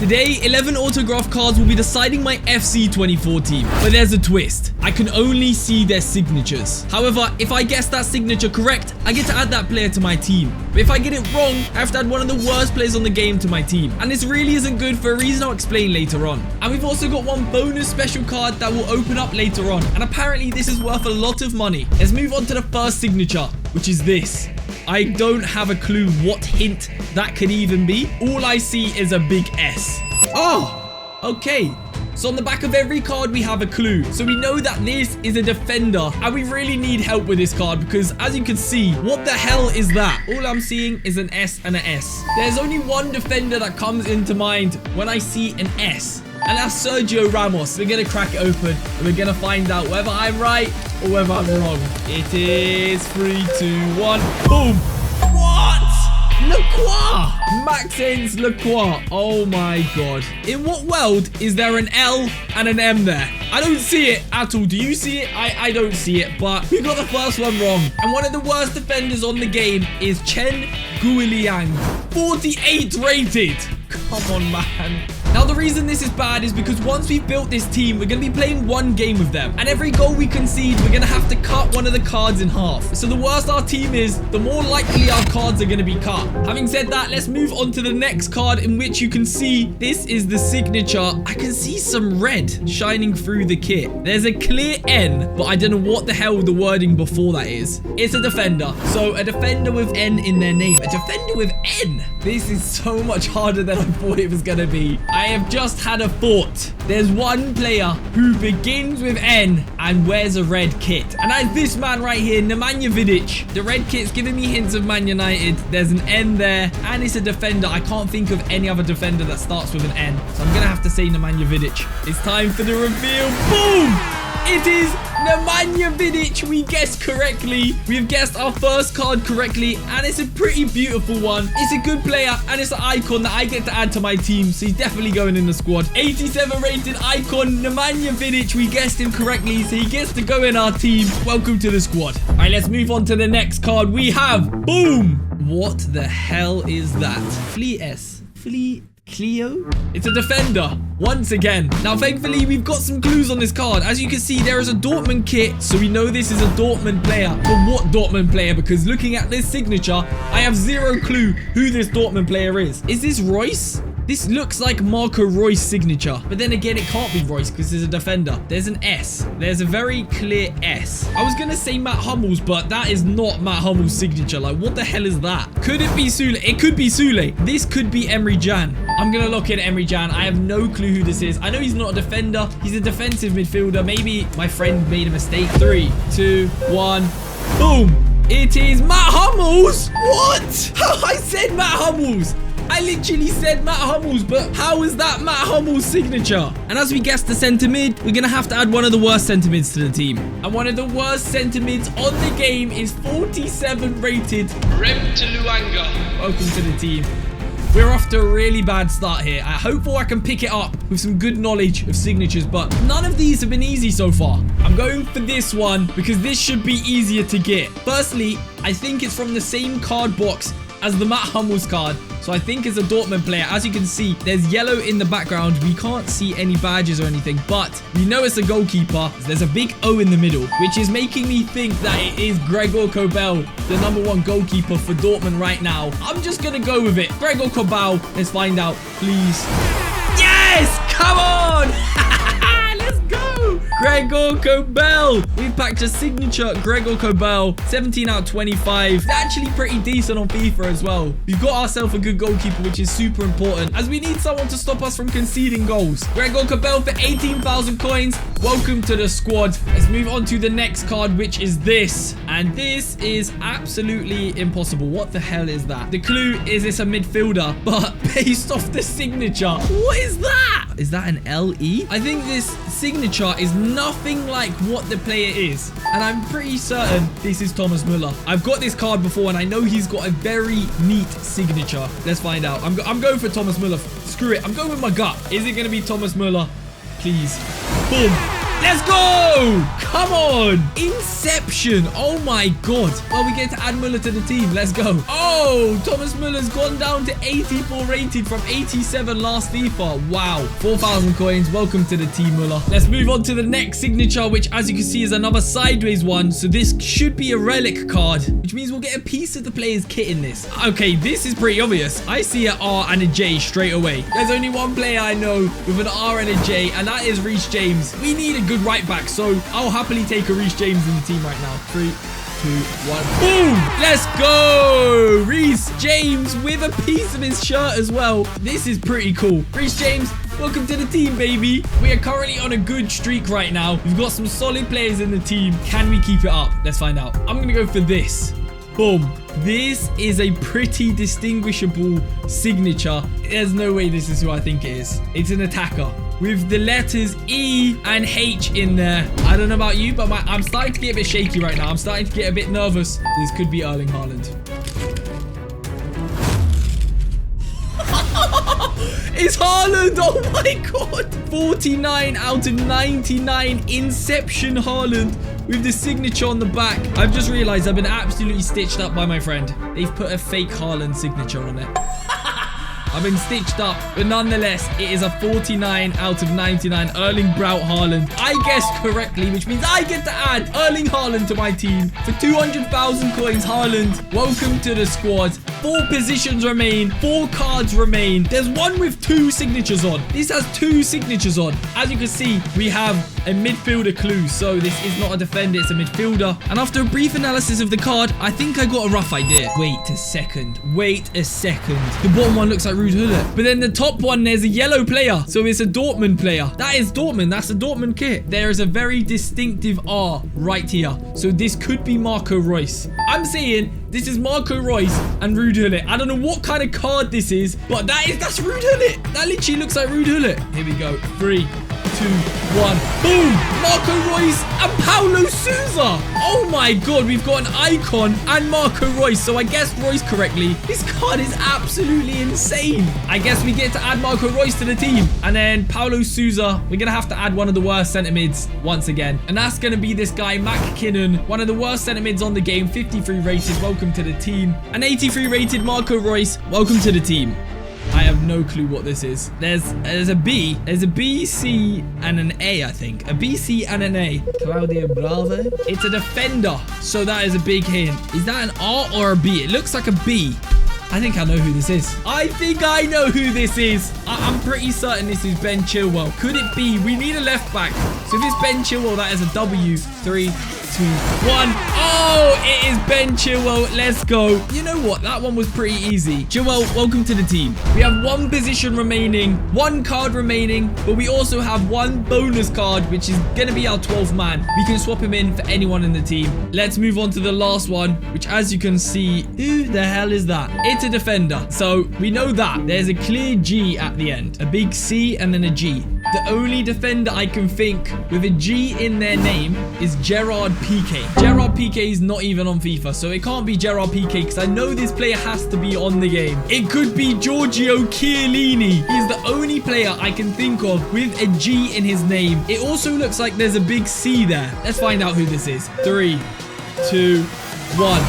Today, 11 autograph cards will be deciding my FC 24 team. But there's a twist. I can only see their signatures. However, if I guess that signature correct, I get to add that player to my team. But if I get it wrong, I have to add one of the worst players on the game to my team. And this really isn't good for a reason I'll explain later on. And we've also got one bonus special card that will open up later on. And apparently this is worth a lot of money. Let's move on to the first signature, which is this. I don't have a clue what hint that could even be. All I see is a big S. Oh, okay. So on the back of every card, we have a clue. So we know that this is a defender. And we really need help with this card because as you can see, what the hell is that? All I'm seeing is an S and an S. There's only one defender that comes into mind when I see an S. And that's Sergio Ramos. We're going to crack it open and we're going to find out whether I'm right or whether I'm wrong. It is 3, 2, 1. Boom. What? Lacroix. Maxence Lacroix. Oh my god. In what world is there an L and an M there? I don't see it at all. Do you see it? I don't see it, but we got the first one wrong. And one of the worst defenders on the game is Chen Guiliang. 48 rated. Come on, man. Now, the reason this is bad is because once we've built this team, we're going to be playing one game with them. And every goal we concede, we're going to have to cut one of the cards in half. So the worse our team is, the more likely our cards are going to be cut. Having said that, let's move on to the next card in which you can see this is the signature. I can see some red shining through the kit. There's a clear N, but I don't know what the hell the wording before that is. It's a defender. So a defender with N in their name. A defender with N. This is so much harder than I thought it was going to be. I have just had a thought. There's one player who begins with N and wears a red kit. And that's this man right here, Nemanja Vidic. The red kit's giving me hints of Man United. There's an N there. And it's a defender. I can't think of any other defender that starts with an N. So I'm going to have to say Nemanja Vidic. It's time for the reveal. Boom! It is Nemanja Vidic. We guessed correctly. We've guessed our first card correctly. And it's a pretty beautiful one. It's a good player. And it's an icon that I get to add to my team. So he's definitely going in the squad. 87 rated icon Nemanja Vidic. We guessed him correctly. So he gets to go in our team. Welcome to the squad. All right, let's move on to the next card. We have, boom. What the hell is that? Cleo? It's a defender. Once again. Now, thankfully, we've got some clues on this card. As you can see, there is a Dortmund kit. So we know this is a Dortmund player. But what Dortmund player? Because looking at this signature, I have zero clue who this Dortmund player is. Is this Royce? This looks like Marco Royce signature. But then again, it can't be Royce because there's a defender. There's an S. There's a very clear S. I was going to say Matt Hummels, but that is not Matt Hummels' signature. Like, what the hell is that? Could it be Sule? It could be Sule. This could be Emre Can. I'm going to lock in Emre Can. I have no clue who this is. I know he's not a defender. He's a defensive midfielder. Maybe my friend made a mistake. 3, 2, 1. Boom. It is Matt Hummels. What? I said Matt Hummels. I literally said Matt Hummels, but how is that Matt Hummels' signature? And as we guessed the centre mid, we're going to have to add one of the worst centre mids to the team. And one of the worst centre mids on the game is 47 rated Rem Luanga. Welcome to the team. We're off to a really bad start here. I hope I can pick it up with some good knowledge of signatures, but none of these have been easy so far. I'm going for this one because this should be easier to get. Firstly, I think it's from the same card box as the Matt Hummels card. So I think it's a Dortmund player. As you can see, there's yellow in the background. We can't see any badges or anything, but we know it's a goalkeeper. There's a big O in the middle, which is making me think that it is Gregor Kobel, the #1 goalkeeper for Dortmund right now. I'm just going to go with it. Gregor Kobel. Let's find out, please. Yes! Come on! Let's go! Gregor Kobel. We've packed a signature Gregor Kobel. 17 out of 25. It's actually pretty decent on FIFA as well. We've got ourselves a good goalkeeper, which is super important, as we need someone to stop us from conceding goals. Gregor Kobel for 18,000 coins. Welcome to the squad. Let's move on to the next card, which is this. And this is absolutely impossible. What the hell is that? The clue is it's a midfielder, but based off the signature, what is that? Is that an LE? I think this signature is nothing like what the player is. And I'm pretty certain this is Thomas Müller. I've got this card before and I know he's got a very neat signature. Let's find out. I'm going for Thomas Müller. Screw it. I'm going with my gut. Is it going to be Thomas Müller? Please. Boom. Let's go! Come on! Inception. Oh my god. Oh, we get to add Müller to the team. Let's go. Oh, Thomas Müller's gone down to 84 rated from 87 last FIFA. Wow. 4,000 coins. Welcome to the team, Müller. Let's move on to the next signature, which as you can see is another sideways one. So this should be a relic card, which means we'll get a piece of the player's kit in this. Okay, this is pretty obvious. I see an R and a J straight away. There's only one player I know with an R and a J, and that is Reece James. We need a good right back, so I'll happily take a Reece James in the team right now. 3, 2, 1. Boom! Let's go! Reece James with a piece of his shirt as well. This is pretty cool. Reece James, welcome to the team, baby. We are currently on a good streak right now. We've got some solid players in the team. Can we keep it up? Let's find out. I'm going to go for this. Boom. This is a pretty distinguishable signature. There's no way this is who I think it is. It's an attacker with the letters E and H in there. I don't know about you, but I'm starting to get a bit shaky right now. I'm starting to get a bit nervous. This could be Erling Haaland. It's Haaland! Oh my god! 49 out of 99 Inception Haaland with the signature on the back. I've just realized I've been absolutely stitched up by my friend. They've put a fake Haaland signature on it. I've been stitched up, but nonetheless, it is a 49 out of 99 Erling Braut Haaland. I guessed correctly, which means I get to add Erling Haaland to my team. For 200,000 coins, Haaland, welcome to the squad. 4 positions remain, 4 cards remain. There's one with 2 signatures on. This has 2 signatures on. As you can see, we have a midfielder clue. So this is not a defender, it's a midfielder. And after a brief analysis of the card, I think I got a rough idea. Wait a second. The bottom one looks like Ruud Gullit. But then the top one, there's a yellow player. So it's a Dortmund player. That is Dortmund. That's a Dortmund kit. There is a very distinctive R right here. So this could be Marco Reus. I'm saying this is Marco Reus and Ruud Gullit. I don't know what kind of card this is, but that's Ruud Gullit. That literally looks like Ruud Gullit. Here we go. 3, 2, 1. Boom! Marco Reus and Paulo Sousa. Oh my god, we've got an icon and Marco Reus. So I guessed Reus correctly. This card is absolutely insane. I guess we get to add Marco Reus to the team. And then Paulo Sousa, we're going to have to add one of the worst centre mids once again. And that's going to be this guy, McKinnon. One of the worst centre mids on the game. 53 rated. Welcome to the team. An 83 rated Marco Reus. Welcome to the team. I have no clue what this is. There's a B. There's a B, C, and an A, I think. A B, C, and an A. Claudio Bravo. It's a defender. So that is a big hint. Is that an R or a B? It looks like a B. I think I know who this is. I think I know who this is. I'm pretty certain this is Ben Chilwell. Could it be? We need a left back. So if it's Ben Chilwell, that is a W. 3, 2, 1. Oh, it is Ben Chilwell. Let's go. You know what? That one was pretty easy. Chilwell, welcome to the team. We have 1 position remaining, 1 card remaining, but we also have 1 bonus card, which is going to be our 12th man. We can swap him in for anyone in the team. Let's move on to the last one, which as you can see, who the hell is that? It's a defender. So we know that. There's a clear G at the end. A big C and then a G. The only defender I can think with a G in their name is Gerard Piqué. Gerard Piqué is not even on FIFA, so it can't be Gerard Piqué because I know this player has to be on the game. It could be Giorgio Chiellini. He's the only player I can think of with a G in his name. It also looks like there's a big C there. Let's find out who this is. 3, 2, 1.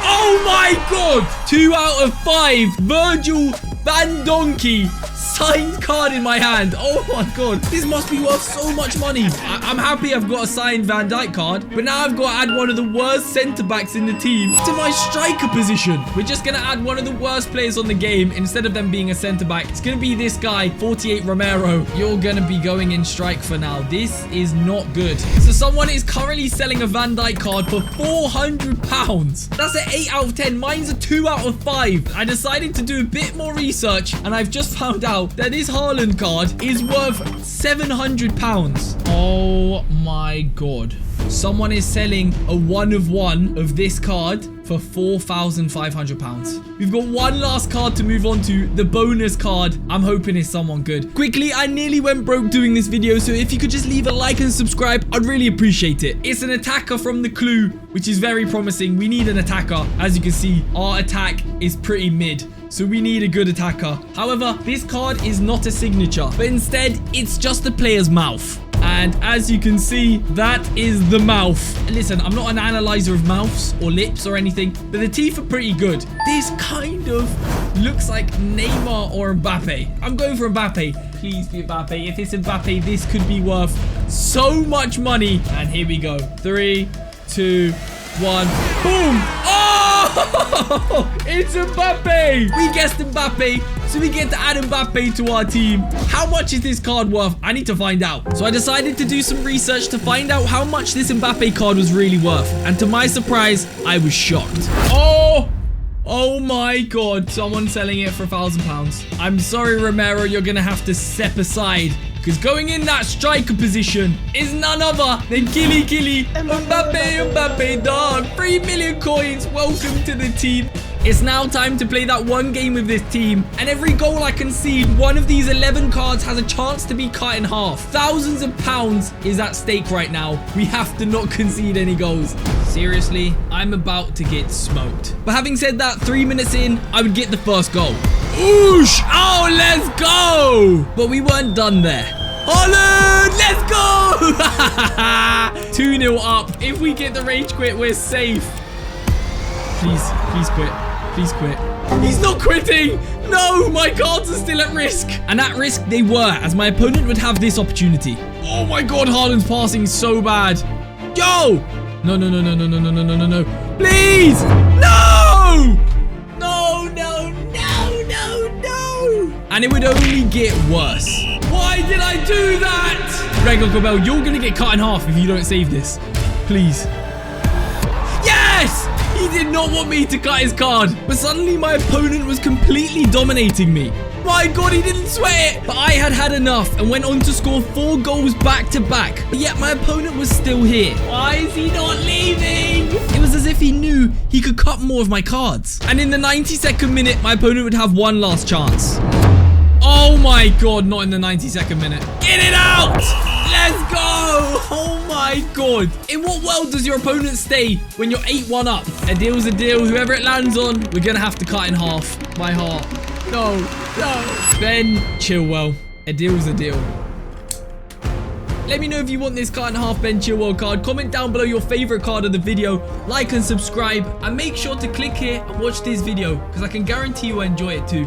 Oh my god! 2 out of 5. Virgil van Donkey. Signed card in my hand. Oh my god. This must be worth so much money. I'm happy I've got a signed Van Dijk card, but now I've got to add one of the worst centre-backs in the team to my striker position. We're just going to add one of the worst players on the game instead of them being a centre-back. It's going to be this guy, 48 Romero. You're going to be going in strike for now. This is not good. So someone is currently selling a Van Dijk card for £400. That's an 8 out of 10. Mine's a 2 out of 5. I decided to do a bit more research, and I've just found out that this Haaland card is worth £700. Oh my god. Someone is selling a 1 of 1 of this card for £4,500. We've got one last card to move on to, the bonus card. I'm hoping it's someone good. Quickly, I nearly went broke doing this video, so if you could just leave a like and subscribe, I'd really appreciate it. It's an attacker from the clue, which is very promising. We need an attacker. As you can see, our attack is pretty mid, so we need a good attacker. However, this card is not a signature, but instead, it's just the player's mouth. And as you can see, that is the mouth. And listen, I'm not an analyzer of mouths or lips or anything, but the teeth are pretty good. This kind of looks like Neymar or Mbappe. I'm going for Mbappe. Please be Mbappe. If it's Mbappe, this could be worth so much money. And here we go. 3, 2, 1. Boom. Oh, it's Mbappe. We guessed Mbappe, so we get to add Mbappe to our team. How much is this card worth? I need to find out. So I decided to do some research to find out how much this Mbappe card was really worth. And to my surprise, I was shocked. Oh my God, someone's selling it for £1,000. I'm sorry, Romero, you're going to have to step aside. Because going in that striker position is none other than Gilly. Mbappe, dog. 3 million coins. Welcome to the team. It's now time to play that one game with this team. And every goal I concede, one of these 11 cards has a chance to be cut in half. Thousands of pounds is at stake right now. We have to not concede any goals. Seriously, I'm about to get smoked. But having said that, 3 minutes in, I would get the first goal. Oosh! Oh, let's go! But we weren't done there. Holland! Let's go! 2-0 up. If we get the rage quit, we're safe. Please quit. Please quit. He's not quitting! No, my cards are still at risk. And at risk they were, as my opponent would have this opportunity. Oh my God, Haaland's passing is so bad. Yo! No. Please! No! No. And it would only get worse. Why did I do that? Gregor Kobel, you're going to get cut in half if you don't save this. Please. Yes! He did not want me to cut his card. But suddenly my opponent was completely dominating me. My God, he didn't sweat it. But I had enough and went on to score 4 goals back to back. But yet my opponent was still here. Why is he not leaving? It was as if he knew he could cut more of my cards. And in the 92nd minute, my opponent would have one last chance. Oh my God, not in the 92nd minute. Get it out! Let's go! Oh my God. In what world does your opponent stay when you're 8-1 up? A deal's a deal. Whoever it lands on, we're going to have to cut in half. My heart. No. Ben Chilwell. A deal's a deal. Let me know if you want this cut in half Ben Chilwell card. Comment down below your favorite card of the video. Like and subscribe. And make sure to click here and watch this video, because I can guarantee you enjoy it too.